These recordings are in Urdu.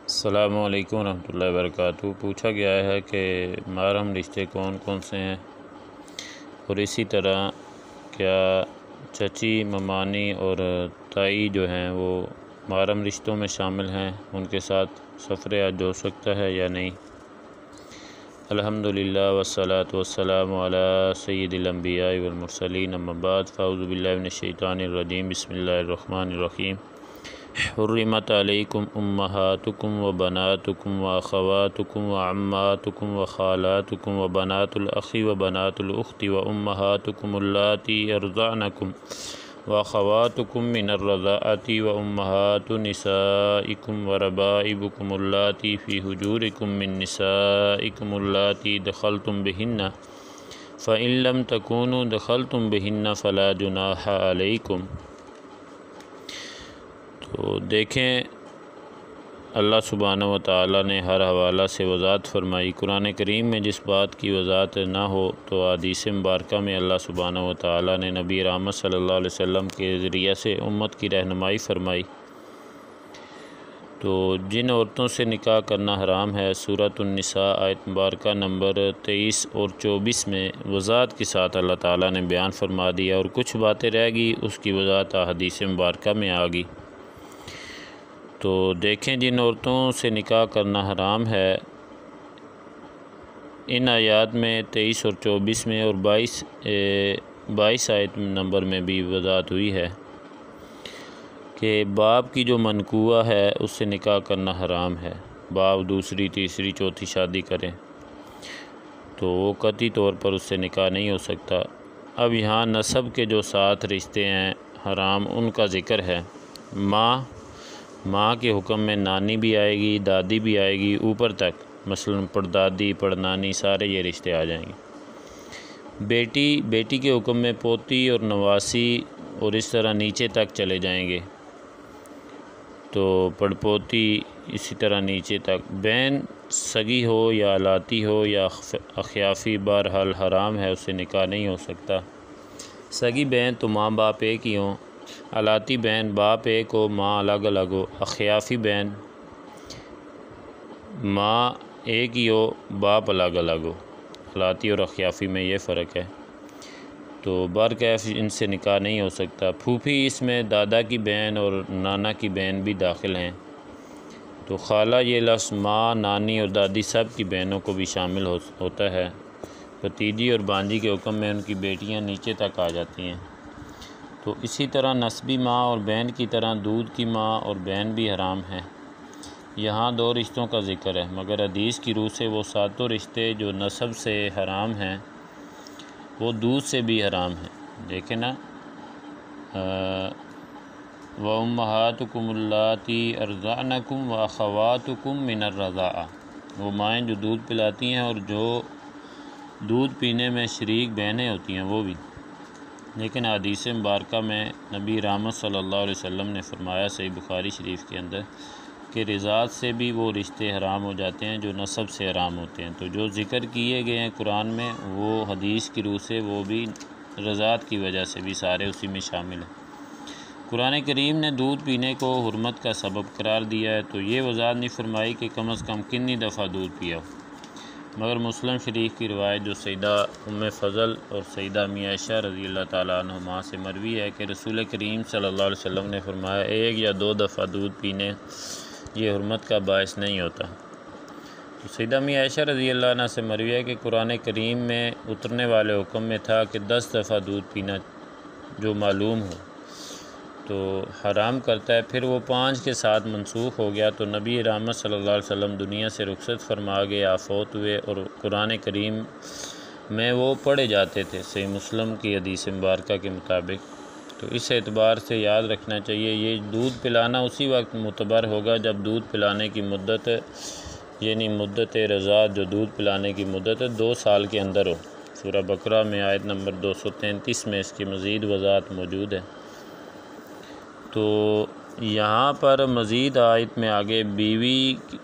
السلام علیکم ورحمۃ اللہ وبرکاتہ۔ پوچھا گیا ہے کہ محرم رشتے کون کون سے ہیں، اور اسی طرح کیا چچی، ممانی اور تائی جو ہیں وہ محرم رشتوں میں شامل ہیں، ان کے ساتھ سفر حج ہو سکتا ہے یا نہیں۔ الحمدللہ والصلاۃ والسلام علی سید الانبیاء والمرسلین، اما بعد، فاعوذ باللہ من الشیطان الرجیم، بسم اللہ الرحمن الرحیم۔ حرمت علیکم امہاتکم و بناتکم و اخواتکم و عماتکم و خالاتکم و بنات الاخ و بنات الاخت و امہاتکم اللاتی ارضعنکم و اخواتکم من الرضاعۃ و امہات نسائکم و ربائبکم اللاتی فی حجورکم من نسائکم اللاتی دخلتم بہن فإن لم تکونوا دخلتم بہن فلا جناح علیکم۔ تو دیکھیں، اللہ سبحانہ و تعالیٰ نے ہر حوالہ سے وضاحت فرمائی۔ قرآن کریم میں جس بات کی وضاحت نہ ہو تو حدیث مبارکہ میں اللہ سبحانہ و تعالیٰ نے نبی رحمت صلی اللہ علیہ وسلم کے ذریعے سے امت کی رہنمائی فرمائی۔ تو جن عورتوں سے نکاح کرنا حرام ہے، سورۃ النساء آیت مبارکہ نمبر 23 اور 24 میں وضاحت کے ساتھ اللہ تعالیٰ نے بیان فرما دیا، اور کچھ باتیں رہ گئی، اس کی وضاحت حدیث مبارکہ میں آ گئی۔ تو دیکھیں، جن عورتوں سے نکاح کرنا حرام ہے، ان آیات میں 23 اور 24 میں اور 22 آیت نمبر میں بھی وضاحت ہوئی ہے کہ باپ کی جو منکوہ ہے اس سے نکاح کرنا حرام ہے۔ باپ دوسری، تیسری، چوتھی شادی کریں تو وہ قطعی طور پر اس سے نکاح نہیں ہو سکتا۔ اب یہاں نسب کے جو ساتھ رشتے ہیں حرام، ان کا ذکر ہے۔ ماں کے حکم میں نانی بھی آئے گی، دادی بھی آئے گی، اوپر تک، مثلا پڑدادی، پڑنانی، سارے یہ رشتے آ جائیں گے۔ بیٹی کے حکم میں پوتی اور نواسی، اور اس طرح نیچے تک چلے جائیں گے، تو پڑپوتی، اسی طرح نیچے تک۔ بہن سگی ہو یا الاتی ہو یا اخیافی، بہرحال حرام ہے، اس سے نکاح نہیں ہو سکتا۔ سگی بہن تو ماں باپ ایک ہی ہوں، الاتی بہن باپ ایک ہو، ماں الگ الگ ہو۔ اخیافی بہن ماں ایک ہی ہو، باپ الگ الگ ہو۔ الاتی اور اخیافی میں یہ فرق ہے۔ تو برکیف ان سے نکاح نہیں ہو سکتا۔ پھوپھی، اس میں دادا کی بہن اور نانا کی بہن بھی داخل ہیں۔ تو خالہ، یہ لفظ ماں، نانی اور دادی سب کی بہنوں کو بھی شامل ہوتا ہے۔ بھتیجی اور بانجی کے حکم میں ان کی بیٹیاں نیچے تک آ جاتی ہیں۔ تو اسی طرح نسبی ماں اور بہن کی طرح دودھ کی ماں اور بہن بھی حرام ہیں۔ یہاں 2 رشتوں کا ذکر ہے، مگر حدیث کی روح سے وہ 7 رشتے جو نسب سے حرام ہیں وہ دودھ سے بھی حرام ہیں۔ دیکھیں نا، وَأُمَّهَاتُكُمُ اللَّاتِي أَرْضَعْنَكُمْ وَأَخَوَاتُكُمْ مِنَ الرَّضَاعَةِ، وہ مائیں جو دودھ پلاتی ہیں اور جو دودھ پینے میں شریک بہنیں ہوتی ہیں وہ بھی۔ لیکن حدیث مبارکہ میں نبی رحمت صلی اللہ علیہ وسلم نے فرمایا، صحیح بخاری شریف کے اندر، کہ رضاعت سے بھی وہ رشتے حرام ہو جاتے ہیں جو نسب سے حرام ہوتے ہیں۔ تو جو ذکر کیے گئے ہیں قرآن میں، وہ حدیث کی روح سے وہ بھی رضاعت کی وجہ سے بھی سارے اسی میں شامل ہیں۔ قرآن کریم نے دودھ پینے کو حرمت کا سبب قرار دیا ہے، تو یہ وضاحت نہیں فرمائی کہ کم از کم کتنی دفعہ دودھ پیا ہو۔ مگر مسلم شریف کی روایت جو سیدہ ام فضل اور سیدہ امی عائشہ رضی اللہ تعالیٰ عنہما سے مروی ہے کہ رسول کریم صلی اللہ علیہ وسلم نے فرمایا، 1 یا 2 دفعہ دودھ پینے یہ حرمت کا باعث نہیں ہوتا۔ تو سیدہ امی عائشہ رضی اللہ عنہ سے مروی ہے کہ قرآن کریم میں اترنے والے حکم میں تھا کہ 10 دفعہ دودھ پینا جو معلوم ہو تو حرام کرتا ہے، پھر وہ 5 کے ساتھ منسوخ ہو گیا، تو نبی رحمت صلی اللہ علیہ وسلم دنیا سے رخصت فرما گئے، آپ فوت ہوئے، اور قرآن کریم میں وہ پڑھے جاتے تھے، صحیح مسلم کی حدیث مبارکہ کے مطابق۔ تو اس اعتبار سے یاد رکھنا چاہیے، یہ دودھ پلانا اسی وقت معتبر ہوگا جب دودھ پلانے کی مدت، یعنی مدت رضاعت جو دودھ پلانے کی مدت 2 سال کے اندر ہو۔ سورہ بقرہ میں آیت نمبر 233 میں اس کی مزید وضاحت موجود ہے۔ تو یہاں پر مزید آیت میں آگے بیوی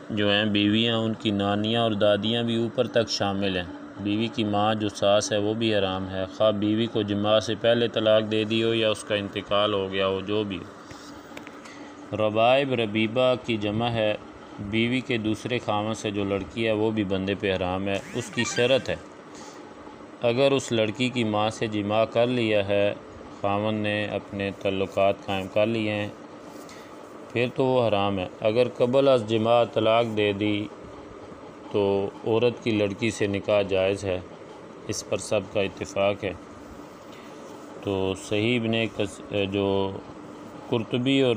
جو ہیں، بیویاں، ان کی نانیاں اور دادیاں بھی اوپر تک شامل ہیں۔ بیوی کی ماں جو ساس ہے وہ بھی حرام ہے، خواہ بیوی کو جماع سے پہلے طلاق دے دی ہو یا اس کا انتقال ہو گیا ہو، جو بھی ہو۔ ربائب، ربیبہ کی جمع ہے، بیوی کے دوسرے خاوند سے جو لڑکی ہے وہ بھی بندے پہ حرام ہے۔ اس کی شرط ہے اگر اس لڑکی کی ماں سے جماع کر لیا ہے، خاوند نے اپنے تعلقات قائم کر لیے ہیں، پھر تو وہ حرام ہے۔ اگر قبل از جماع طلاق دے دی تو عورت کی لڑکی سے نکاح جائز ہے، اس پر سب کا اتفاق ہے۔ تو صحیح جو قرطبی اور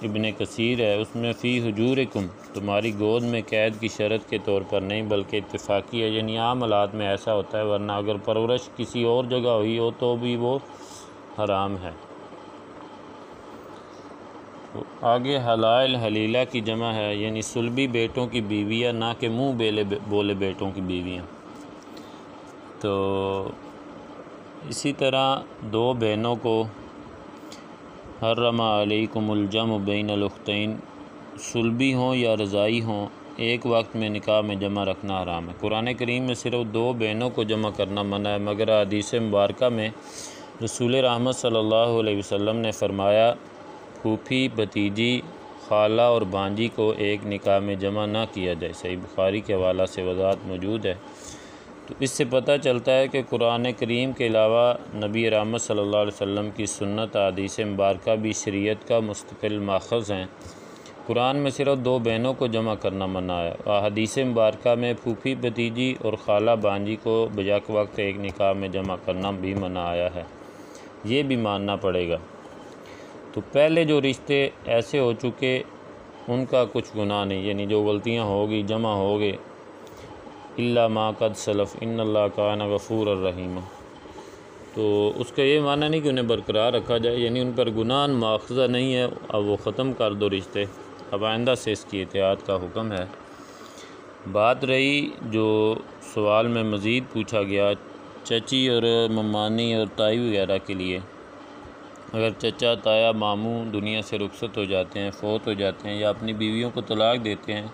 ابن کثیر ہے اس میں فی حجورکم، تمہاری گود میں قید کی شرط کے طور پر نہیں بلکہ اتفاقی ہے، یعنی عام حالات میں ایسا ہوتا ہے، ورنہ اگر پرورش کسی اور جگہ ہوئی ہو تو بھی وہ حرام ہے۔ آگے حلائل حلیلہ کی جمع ہے، یعنی صلبی بیٹوں کی بیویاں، نہ کہ منہ بولے بیٹوں کی بیویاں۔ تو اسی طرح دو بہنوں کو حرم علیکم الجمع بین الاختین، صلبی ہوں یا رضائی ہوں، ایک وقت میں نکاح میں جمع رکھنا حرام ہے۔ قرآن کریم میں صرف دو بہنوں کو جمع کرنا منع ہے، مگر حدیث مبارکہ میں رسول رحمت صلی اللہ علیہ وسلم نے فرمایا پھوپھی، بھتیجی، خالہ اور بانجی کو ایک نکاح میں جمع نہ کیا جائے۔ صحیح بخاری کے حوالہ سے وضاحت موجود ہے۔ تو اس سے پتہ چلتا ہے کہ قرآن کریم کے علاوہ نبی رحمت صلی اللہ علیہ وسلم کی سنت حدیث مبارکہ بھی شریعت کا مستقل ماخذ ہیں۔ قرآن میں صرف دو بہنوں کو جمع کرنا منع ہے، اور حدیث مبارکہ میں پھوپھی، بھتیجی اور خالہ بانجی کو بیک وقت ایک نکاح میں جمع کرنا بھی منع آیا ہے، یہ بھی ماننا پڑے گا۔ تو پہلے جو رشتے ایسے ہو چکے ان کا کچھ گناہ نہیں، یعنی جو غلطیاں ہوگی جمع ہوگے، الا ما قد سلف ان اللہ کان غفور الرحیم، تو اس کا یہ معنی نہیں کہ انہیں برقرار رکھا جائے، یعنی ان پر گناہ مواخذہ نہیں ہے، اب وہ ختم کر دو رشتے، اب آئندہ سے اس کی احتیاط کا حکم ہے۔ بات رہی جو سوال میں مزید پوچھا گیا چچی اور ممانی اور تائی وغیرہ کے لیے، اگر چچا، تایا، ماموں دنیا سے رخصت ہو جاتے ہیں، فوت ہو جاتے ہیں یا اپنی بیویوں کو طلاق دیتے ہیں،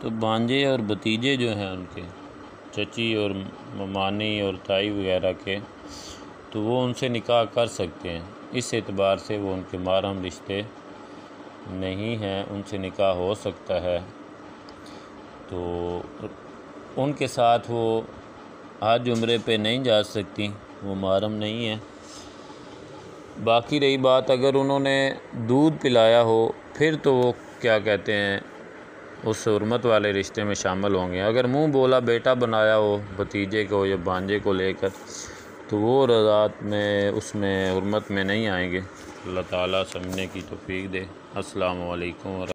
تو بھانجے اور بھتیجے جو ہیں ان کے، چچی اور ممانی اور تائی وغیرہ کے، تو وہ ان سے نکاح کر سکتے ہیں، اس اعتبار سے وہ ان کے محرم رشتے نہیں ہیں، ان سے نکاح ہو سکتا ہے۔ تو ان کے ساتھ وہ حج عمرے پہ نہیں جا سکتی، وہ محرم نہیں ہیں۔ باقی رہی بات اگر انہوں نے دودھ پلایا ہو، پھر تو وہ کیا کہتے ہیں اس حرمت والے رشتے میں شامل ہوں گے۔ اگر منہ بولا بیٹا بنایا ہو بھتیجے کو یا بھانجے کو لے کر، تو وہ رضاعت میں اس میں حرمت میں نہیں آئیں گے۔ اللہ تعالیٰ سمجھنے کی توفیق دے۔ السلام علیکم۔